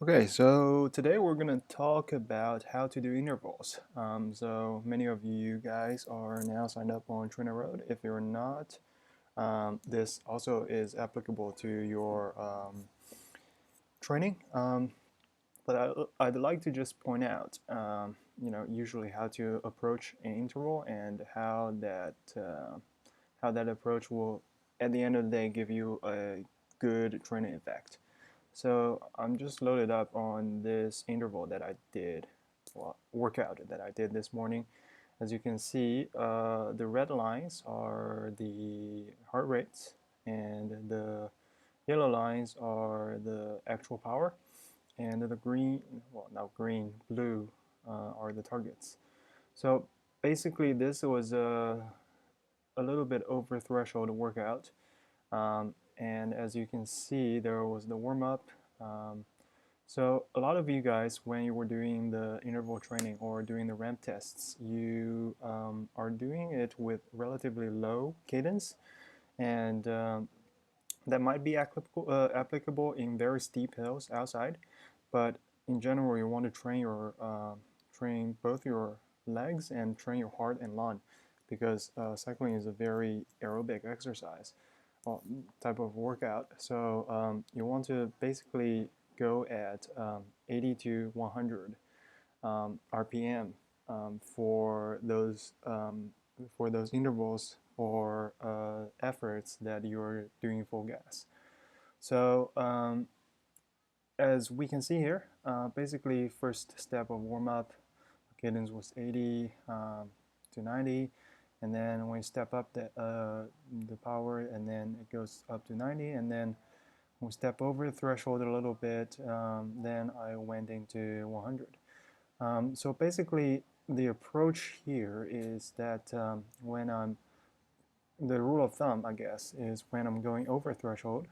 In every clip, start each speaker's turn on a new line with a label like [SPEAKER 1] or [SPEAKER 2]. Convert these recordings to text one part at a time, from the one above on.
[SPEAKER 1] Okay, so today we're going to talk about how to do intervals. So many of you guys are now signed up on Trainerroad. If you're not, this also is applicable to your training. But I'd like to just point out, usually how to approach an interval and how that approach will, at the end of the day, give you a good training effect. So I'm just loaded up on this interval that I did, well, workout that I did this morning. As you can see, the red lines are the heart rates, and the yellow lines are the actual power, and the green, well, not green, blue are the targets. So basically, this was a little bit over threshold workout. And as you can see, there was the warm up. Um, so a lot of you guys, when you were doing the interval training or doing the ramp tests, you are doing it with relatively low cadence, and that might be applicable in very steep hills outside. But in general, you want to train both your legs and train your heart and lung, because cycling is a very aerobic exercise type of workout. So you want to basically go at 80 to 100 RPM for those intervals or efforts that you're doing full gas. So as we can see here, basically first step of warm up cadence was 80 to 90, and then when you step up the power, and then it goes up to 90, and then when we step over the threshold a little bit, then I went into 100. So basically, the approach here is that when I'm the rule of thumb, I guess, is when I'm going over threshold,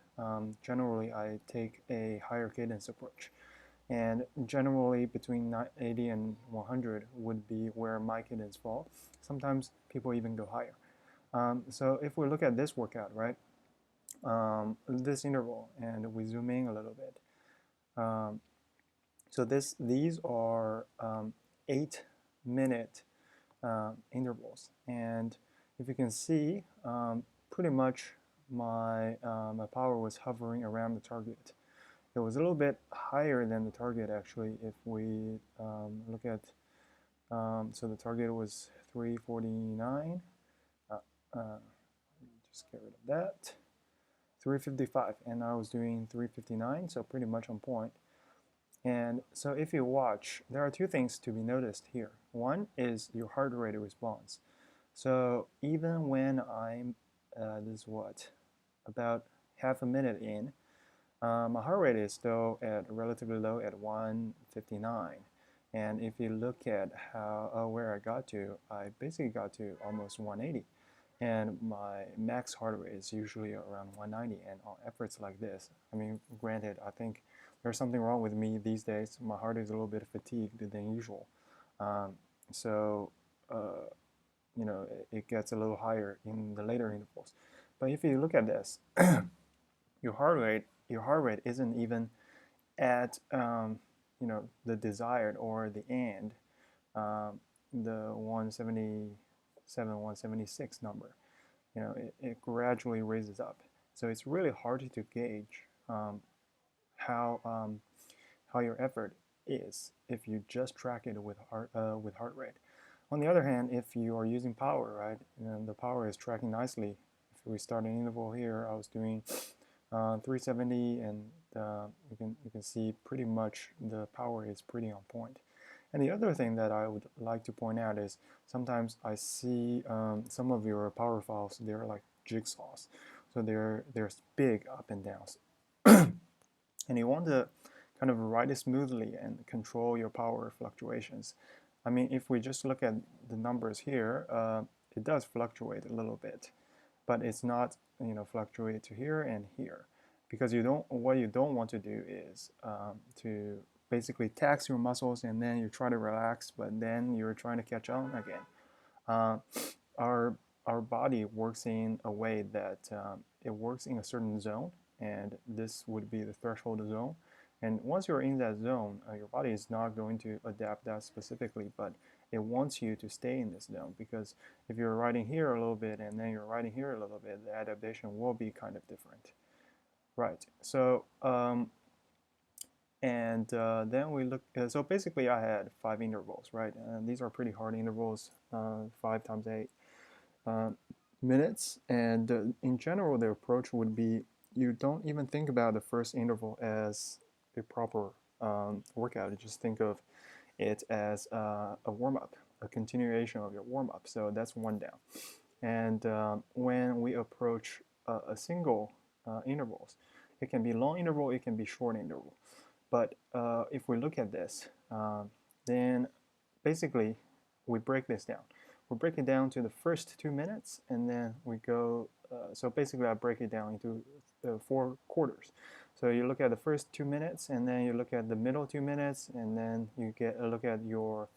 [SPEAKER 1] generally I take a higher cadence approach. And generally between 80 and 100 would be where my cadence fall. Sometimes people even go higher. So if we look at this workout, right, this interval, and we zoom in a little bit. Um, so these are 8-minute intervals, and if you can see, pretty much my power was hovering around the target. It was a little bit higher than the target actually. If we look at, so the target was 349. Uh, just get rid of that. 355, and I was doing 359, so pretty much on point. And so if you watch, there are two things to be noticed here. One is your heart rate response. So even when I'm, this is what, about half a minute in, my heart rate is still at relatively low at 159. And if you look at where I got to, I basically got to almost 180. And my max heart rate is usually around 190. And on efforts like this, I mean, granted, I think there's something wrong with me these days. My heart is a little bit fatigued than usual. Um, so, uh, it gets a little higher in the later intervals. But if you look at this, your heart rate isn't even at the desired or the end, the 177, 176 number. It gradually raises up. So it's really hard to gauge how how your effort is if you just track it with heart rate. On the other hand, if you are using power, right, and the power is tracking nicely. If we start an interval here, I was doing 370, and you can see pretty much the power is pretty on point. And the other thing that I would like to point out is sometimes I see some of your power files, they're like jigsaws, so there's big up and downs, and you want to kind of ride it smoothly and control your power fluctuations. I mean, if we just look at the numbers here, it does fluctuate a little bit, but it's not fluctuate to here and here, because what you don't want to do is to basically tax your muscles and then you try to relax, but then you're trying to catch on again. Uh, our our body works in a way that it works in a certain zone, and this would be the threshold zone. And once you're in that zone, your body is not going to adapt that specifically, but it wants you to stay in this zone, because if you're riding here a little bit and then you're riding here a little bit, the adaptation will be kind of different. Right. So then we look. So basically, I had 5 intervals, right? And these are pretty hard intervals, 5 times 8 minutes. And in general, the approach would be you don't even think about the first interval as a proper workout. You just think of it as a warm up, a continuation of your warm up. So that's one down. And when we approach a single intervals, it can be long interval, it can be short interval. But if we look at this, then basically we break this down. We break it down to the first 2 minutes, and then we go. So basically, I break it down into 4 quarters. So you look at the first 2 minutes, and then you look at the middle 2 minutes, and then you get a look at your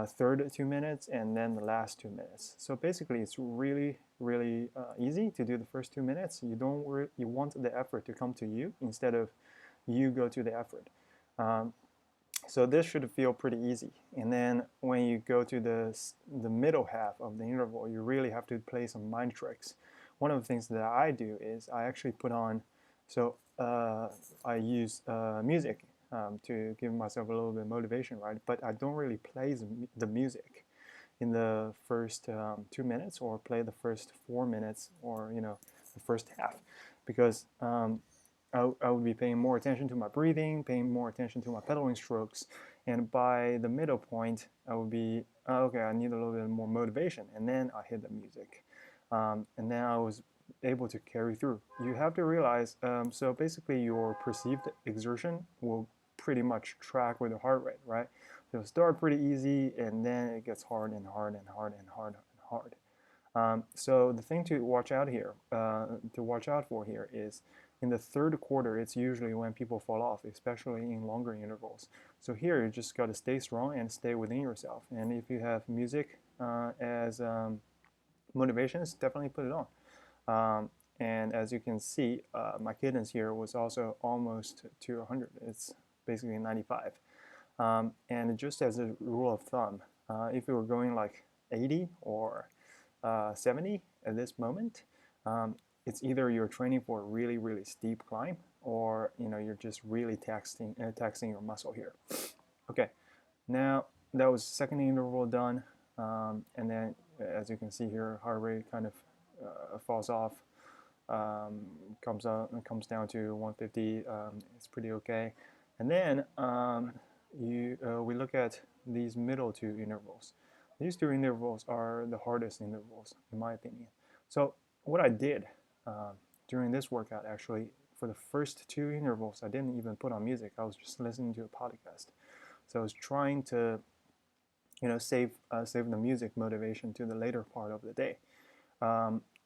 [SPEAKER 1] third 2 minutes, and then the last 2 minutes. So basically, it's really, really easy to do the first 2 minutes. You want the effort to come to you instead of you go to the effort. So this should feel pretty easy. And then when you go to the middle half of the interval, you really have to play some mind tricks. One of the things that I do is I actually put on, so I use music to give myself a little bit of motivation, right? But I don't really play the music in the first 2 minutes, or play the first 4 minutes, or the first half, because I would be paying more attention to my breathing, paying more attention to my pedaling strokes, and by the middle point, I would be, okay, I need a little bit more motivation, and then I hit the music. And then I was able to carry through. You have to realize, so basically your perceived exertion will pretty much track with the heart rate, right? It'll start pretty easy, and then it gets hard and hard and hard and hard and hard. So the thing to watch out for here is in the third quarter, it's usually when people fall off, especially in longer intervals. So here, you just got to stay strong and stay within yourself. And if you have music as motivations, definitely put it on. And as you can see, my cadence here was also almost to 100. It's basically 95. And just as a rule of thumb, if you were going like 80 or 70 at this moment, it's either you're training for a really, really steep climb, or you're just really taxing your muscle here. Okay, now that was second interval done, and then as you can see here, heart rate kind of falls off, comes down to 150. It's pretty okay, and then we look at these middle 2 intervals. These 2 intervals are the hardest intervals, in my opinion. So what I did during this workout, actually, for the first 2 intervals, I didn't even put on music. I was just listening to a podcast. So I was trying to, save the music motivation to the later part of the day.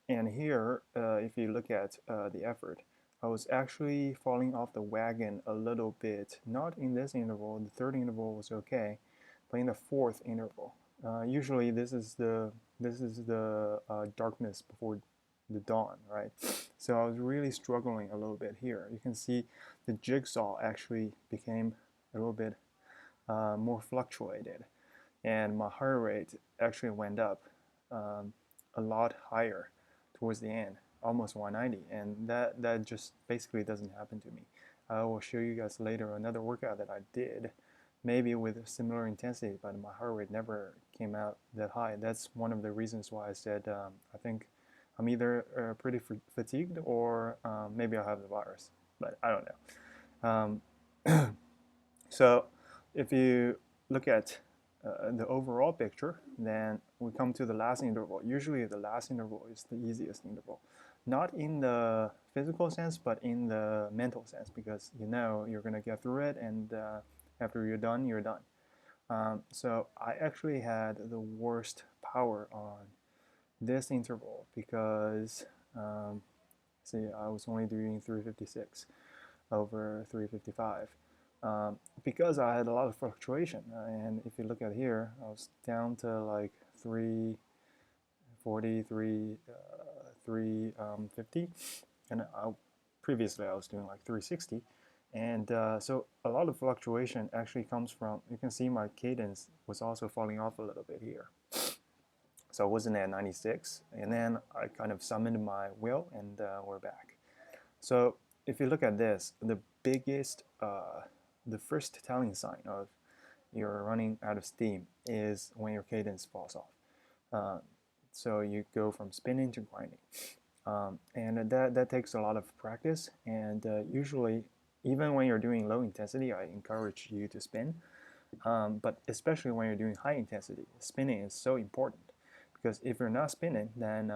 [SPEAKER 1] And here, if you look at the effort, I was actually falling off the wagon a little bit. Not in this interval. The third interval was okay, but in the fourth interval, usually this is the darkness before the dawn, right? So I was really struggling a little bit here. You can see the jigsaw actually became a little bit more fluctuated, and my heart rate actually went up a lot higher towards the end, almost 190, and that just basically doesn't happen to me. I will show you guys later another workout that I did, maybe with a similar intensity, but my heart rate never came out that high. That's one of the reasons why I said I think I'm either pretty fatigued, or maybe I have the virus, but I don't know. So if you look at the overall picture, then we come to the last interval. Usually the last interval is the easiest interval. Not in the physical sense, but in the mental sense, because you're going to get through it, and after you're done, you're done. So I actually had the worst power on this interval, because see, I was only doing 356 over 355. Because I had a lot of fluctuation, and if you look at here, I was down to like 340, 350, and previously I was doing like 360, And so a lot of fluctuation actually comes from, you can see my cadence was also falling off a little bit here. So I wasn't at 96, and then I kind of summoned my will, and we're back. So if you look at this, the biggest, the first telling sign of you're running out of steam is when your cadence falls off. So you go from spinning to grinding. And that takes a lot of practice, and usually, even when you're doing low intensity, I encourage you to spin. But especially when you're doing high intensity, spinning is so important, because if you're not spinning, then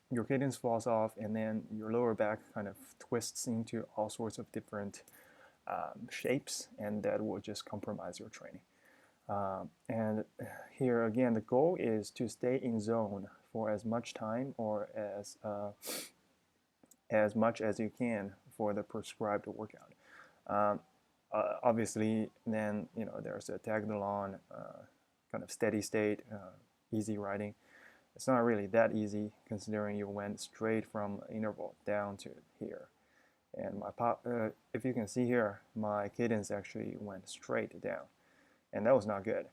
[SPEAKER 1] your cadence falls off, and then your lower back kind of twists into all sorts of different shapes, and that will just compromise your training. And here again, the goal is to stay in zone for as much time, or as much as you can for the prescribed workout. Obviously, then there's a tagged along kind of steady state, easy riding. It's not really that easy, considering you went straight from interval down to here. And if you can see here, my cadence actually went straight down, and that was not good,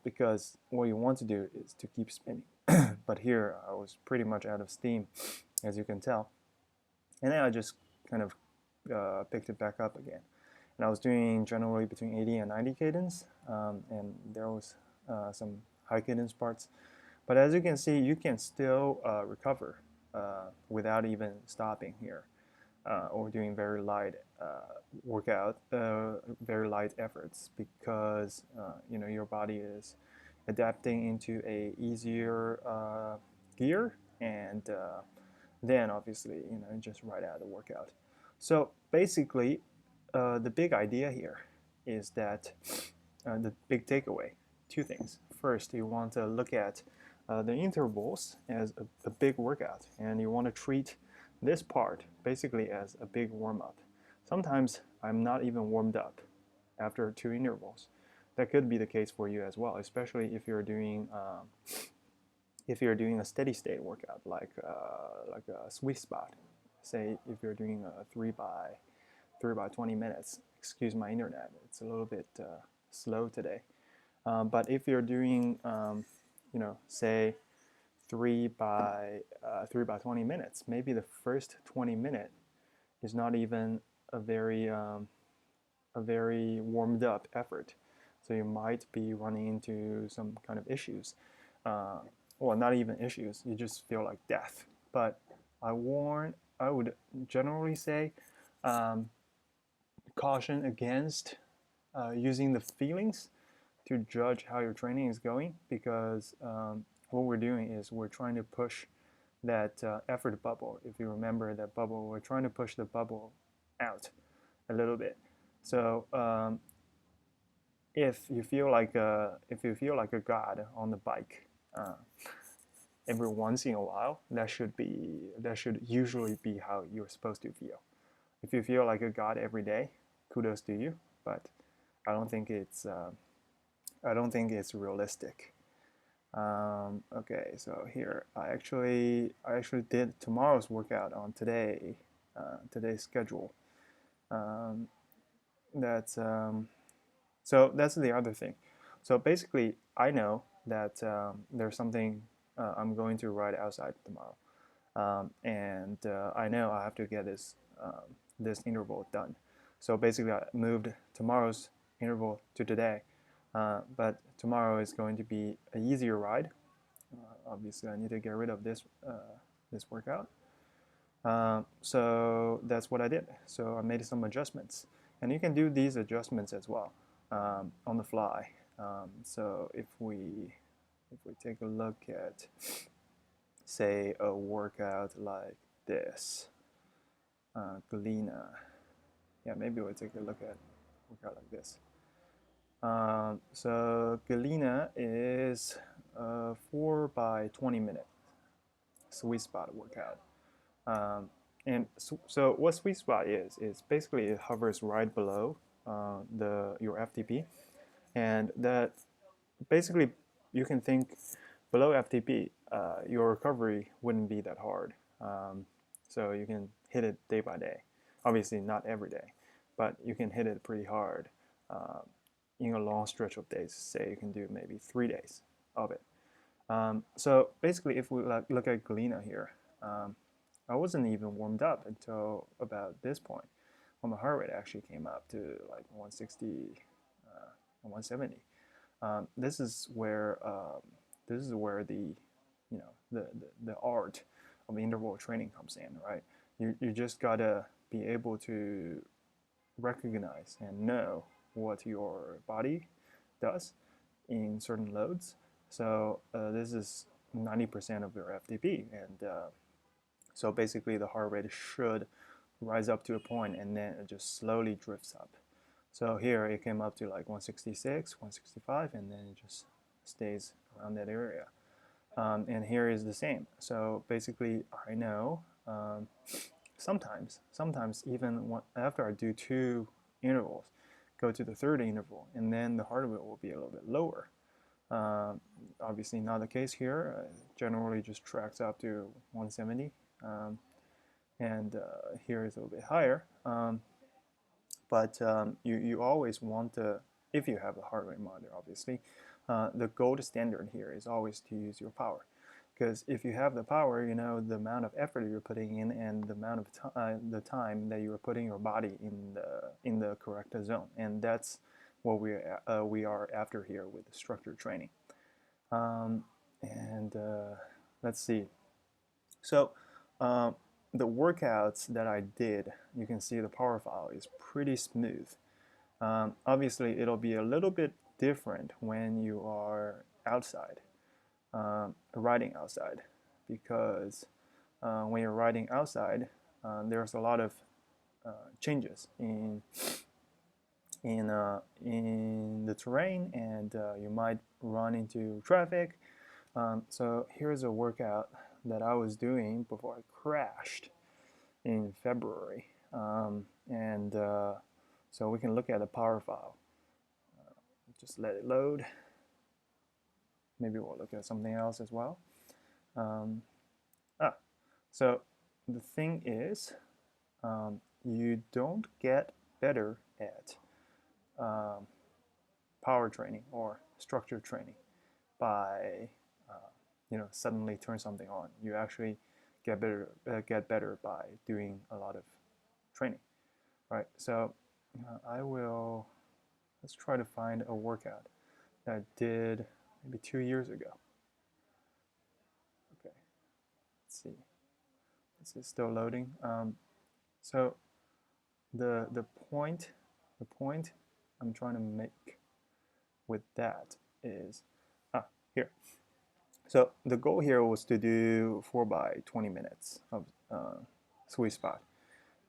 [SPEAKER 1] because what you want to do is to keep spinning. But here I was pretty much out of steam, as you can tell, and then I just kind of picked it back up again. And I was doing generally between 80 and 90 cadence, and there was some high cadence parts. But as you can see, you can still recover without even stopping here, or doing very light workout, very light efforts, because your body is adapting into a easier gear, and then obviously just right out of the workout. So basically, the big idea here is that the big takeaway, two things. First, you want to look at the intervals as a big workout, and you want to treat this part basically as a big warm-up. Sometimes I'm not even warmed up after 2 intervals. That could be the case for you as well, especially if you're doing a steady state workout, like a sweet spot. Say if you're doing a 3 by 20 minutes. Excuse my internet; it's a little bit slow today. But if you're doing, say 3 by 20 minutes, maybe the first 20 minutes is not even a very warmed up effort. So you might be running into some kind of issues. Well, not even issues. You just feel like death. But I would generally say, caution against using the feelings to judge how your training is going, because what we're doing is we're trying to push that effort bubble. If you remember that bubble, we're trying to push the bubble out a little bit. So if you feel like a god on the bike every once in a while, that should usually be how you're supposed to feel. If you feel like a god every day, kudos to you, but I don't think it's realistic. Okay, so here I actually did tomorrow's workout on today's schedule. So that's the other thing. So basically, I know that there's something I'm going to ride outside tomorrow, and I know I have to get this interval done. So basically, I moved tomorrow's interval to today, but tomorrow is going to be an easier ride. Obviously, I need to get rid of this workout. So that's what I did. So I made some adjustments, and you can do these adjustments as well on the fly. So if we take a look at, say, a workout like this, Galena. Yeah, maybe we'll take a look at a workout like this. So Galena is a 4 by 20 minute sweet spot workout. And so what sweet spot is basically it hovers right below your FTP, and that basically you can think below FTP, your recovery wouldn't be that hard. So you can hit it day by day. Obviously not every day, but you can hit it pretty hard in a long stretch of days. Say you can do maybe 3 days of it. So basically, if we look at Galena here, I wasn't even warmed up until about this point, when my heart rate actually came up to like 160, 170. This is where the the art of interval training comes in, right? You just gotta be able to recognize and know what your body does in certain loads. So this is 90% of your FTP, and so basically the heart rate should rise up to a point and then it just slowly drifts up. So here it came up to like 166, 165, and then it just stays around that area. And here is the same. So basically I know sometimes even after I do 2 intervals, go to the 3rd interval, and then the heart rate will be a little bit lower. Obviously not the case here. Generally just tracks up to 170, and here is a little bit higher. But you always want to, if you have a heart rate monitor, obviously, the gold standard here is always to use your power. Because if you have the power, you know the amount of effort you're putting in and the amount of the time that you're putting your body in the correct zone, and that's what we are after here with structured training. And let's see. So the workouts that I did, you can see the power file is pretty smooth. Obviously, it'll be a little bit different when you are outside. Riding outside, because when you're riding outside, there's a lot of changes in the terrain, and you might run into traffic. So here's a workout that I was doing before I crashed in February, and so we can look at the power file. Just let it load. Maybe we'll look at something else as well. So the thing is, you don't get better at power training or structured training by suddenly turn something on. You actually get better by doing a lot of training, right? So let's try to find a workout that I did maybe 2 years ago. Okay, let's see. This is still loading. So the point I'm trying to make with that is here. So the goal here was to do 4 by 20 minutes of sweet spot,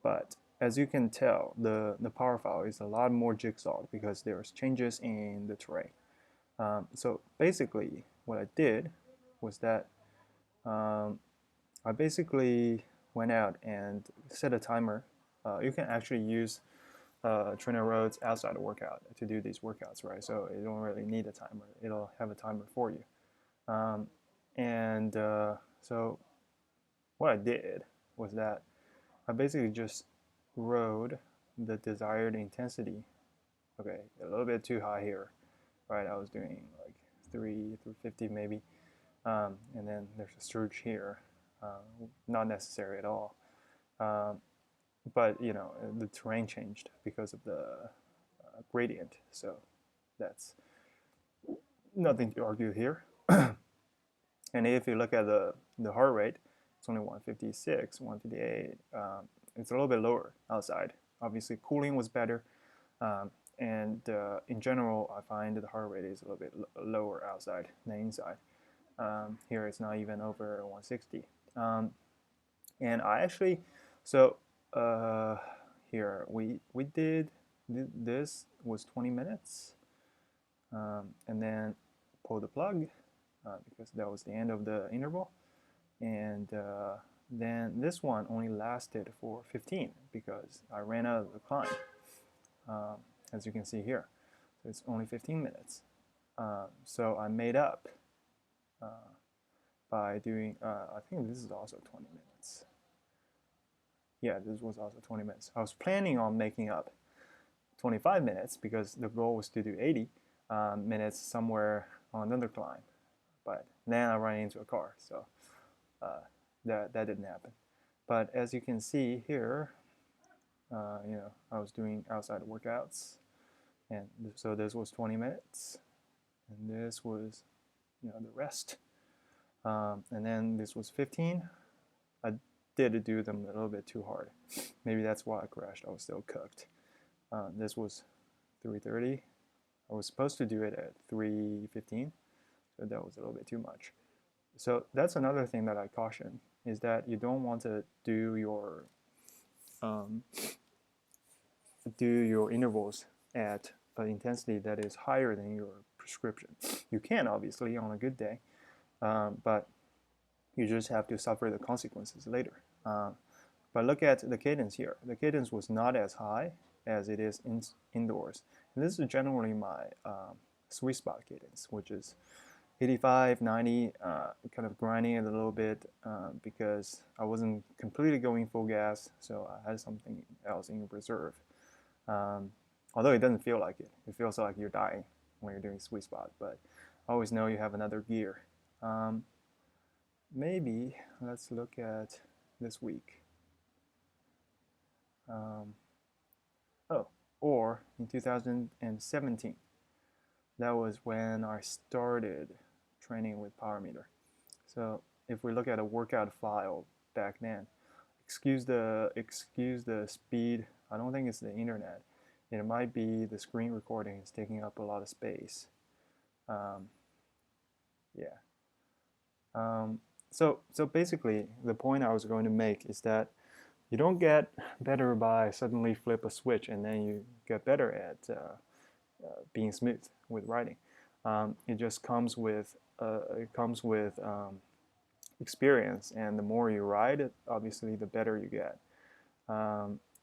[SPEAKER 1] but as you can tell, the power file is a lot more jigsawed because there's changes in the terrain. So basically, what I did was that I basically went out and set a timer. You can actually use Trainerroad's outside workout to do these workouts, right? So you don't really need a timer. It'll have a timer for you. So what I did was that I basically just rode the desired intensity. Okay, a little bit too high here, right? I was doing like 350 maybe, and then there's a surge here. Not necessary at all. But the terrain changed because of the gradient, so that's nothing to argue here. And if you look at the heart rate, it's only 156, 158. It's a little bit lower outside. Obviously, cooling was better, and in general, I find the heart rate is a little bit lower outside than inside. Here it's not even over 160. And I actually, so here we did this was 20 minutes, and then pull the plug because that was the end of the interval, and then this one only lasted for 15 because I ran out of the climb, as you can see here. So it's only 15 minutes. So I made up by doing, I think this is also 20 minutes. Yeah, this was also 20 minutes. I was planning on making up 25 minutes because the goal was to do 80 minutes somewhere on another climb. But then I ran into a car, so that didn't happen. But as you can see here, I was doing outside workouts, and so this was 20 minutes, and this was, the rest. And then this was 15. I did do them a little bit too hard. Maybe that's why I crashed. I was still cooked. This was 3:30. I was supposed to do it at 3:15, so that was a little bit too much. So that's another thing that I caution, is that you don't want to do your intervals at an intensity that is higher than your prescription. You can, obviously, on a good day, but you just have to suffer the consequences later. But look at the cadence here. The cadence was not as high as it is indoors. And this is generally my sweet spot cadence, which is 85, 90, kind of grinding it a little bit because I wasn't completely going full gas, so I had something else in reserve. Although it doesn't feel like it. It feels like you're dying when you're doing sweet spot, but always know you have another gear. Maybe let's look at this week. Or in 2017. That was when I started training with power meter. So if we look at a workout file back then, excuse the speed. I don't think it's the internet. It might be the screen recording is taking up a lot of space. So basically, the point I was going to make is that you don't get better by suddenly flip a switch and then you get better at being smooth with riding. It just comes with experience, and the more you ride, obviously, the better you get.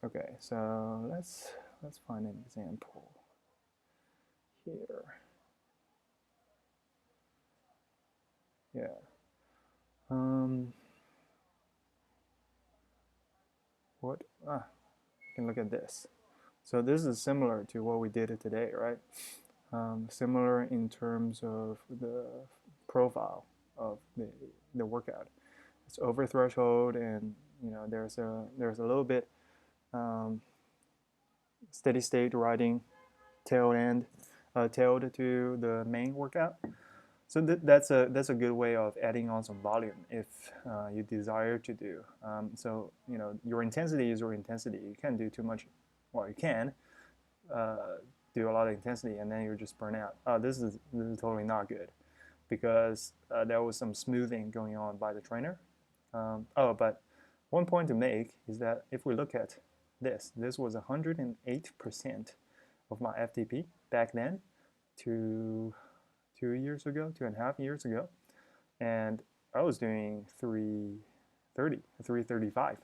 [SPEAKER 1] Okay, so let's find an example here. Yeah. What? You can look at this. So this is similar to what we did today, right? Similar in terms of the profile of the workout. It's over threshold, and there's a little bit steady state riding tailed to the main workout. So that's a good way of adding on some volume if you desire to do. So your intensity is your intensity. You can't do too much. Well, you can do a lot of intensity and then you just burn out. This is totally not good because there was some smoothing going on by the trainer. But one point to make is that if we look at this was 108% of my FTP back then to 2.5 years ago, and I was doing 335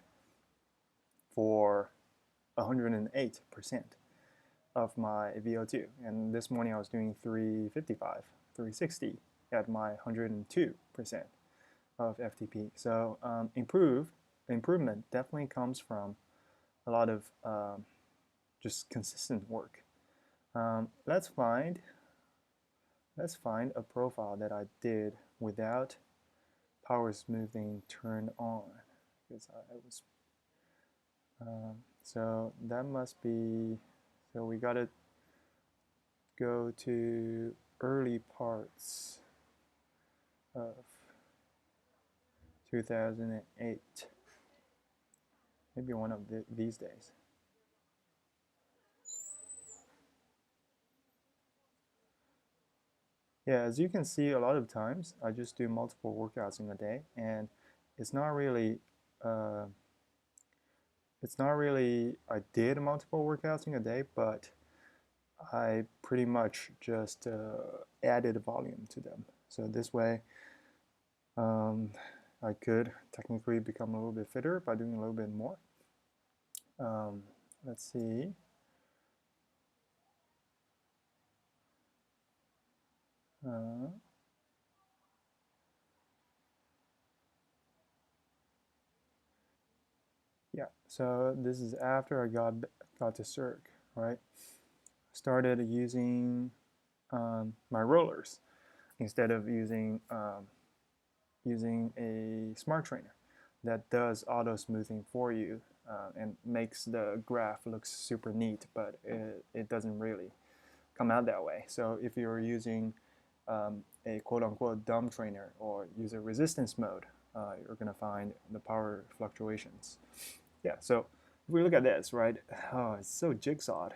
[SPEAKER 1] for 108% of my VO2, and this morning I was doing 355, 360 at my 102% of FTP. So improvement definitely comes from a lot of just consistent work. Let's find a profile that I did without power smoothing turned on, because I was so that must be, so we gotta go to early parts of 2008, maybe one of these days. Yeah, as you can see, a lot of times I just do multiple workouts in a day, and it's not really I did multiple workouts in a day, but I pretty much just added volume to them. So this way, I could technically become a little bit fitter by doing a little bit more. Let's see. Yeah, so this is after I got to Cirque, right? started using my rollers instead of using a smart trainer that does auto smoothing for you and makes the graph look super neat, but it doesn't really come out that way. So if you're using a quote-unquote dumb trainer or use a resistance mode, you're going to find the power fluctuations. Yeah, so if we look at this, right, oh, it's so jigsawed.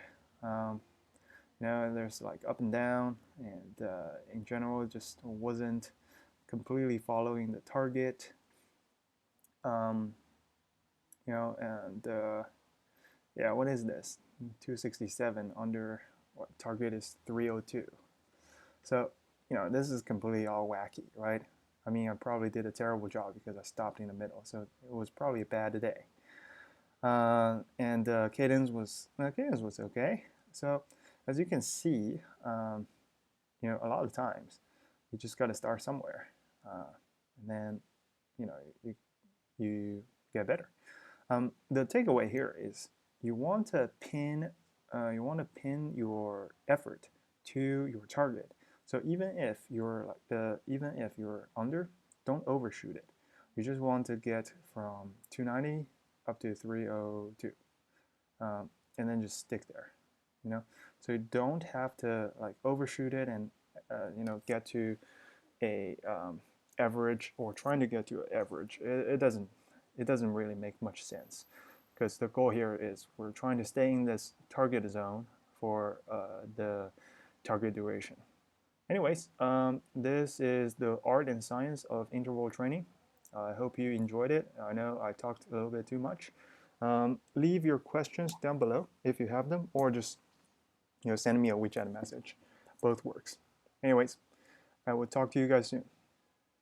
[SPEAKER 1] There's like up and down, and in general, it just wasn't completely following the target. And yeah, what is this? 267 under what target is 302. So, this is completely all wacky, right? I mean, I probably did a terrible job because I stopped in the middle, so it was probably a bad day. And cadence was okay. So, as you can see, a lot of times you just got to start somewhere, and then you get better. The takeaway here is you want to pin your effort to your target. So even if you're under, don't overshoot it. You just want to get from 290 up to 302, and then just stick there. So you don't have to like overshoot it and get to a average, or trying to get to an average. It doesn't really make much sense, because the goal here is we're trying to stay in this target zone for the target duration. Anyways, this is the art and science of interval training. I hope you enjoyed it. I know I talked a little bit too much. Leave your questions down below if you have them, or just send me a WeChat message. Both works. Anyways, I will talk to you guys soon.